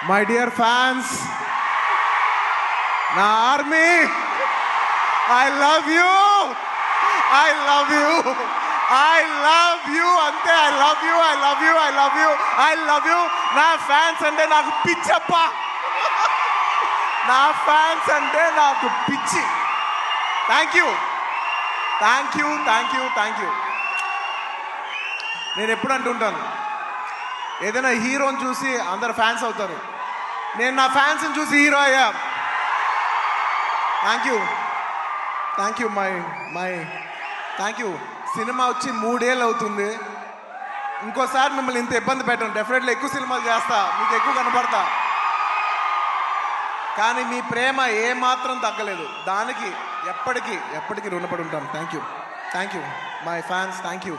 My dear fans, నా army, I love you, I love you, I love you, అంతే. I love you, I love you, I love you, I love you. నా fans అంటే నాకు పిచ్చప్ప, నా fans అంటే నాకు పిచ్చి. Thank you, thank you, thank you, thank you. నేను ఎప్పుడు అంటుంటాను, ఏదైనా హీరోని చూసి అందరు ఫ్యాన్స్ అవుతారు. నేను నా ఫ్యాన్స్ని చూసి హీరో అయ్యా. Thank you, thank you, my thank you. Cinema వచ్చి 3 ఏళ్ళు అవుతుంది. ఇంకోసారి మిమ్మల్ని ఇంత ఇబ్బంది పెట్టను. డెఫినెట్లీ ఎక్కువ సినిమాలు చేస్తా, మీకు ఎక్కువ కనపడతా. కానీ మీ ప్రేమ ఏమాత్రం తగ్గలేదు. దానికి ఎప్పటికీ రుణపడి ఉంటాను. Thank you, thank you my fans, thank you.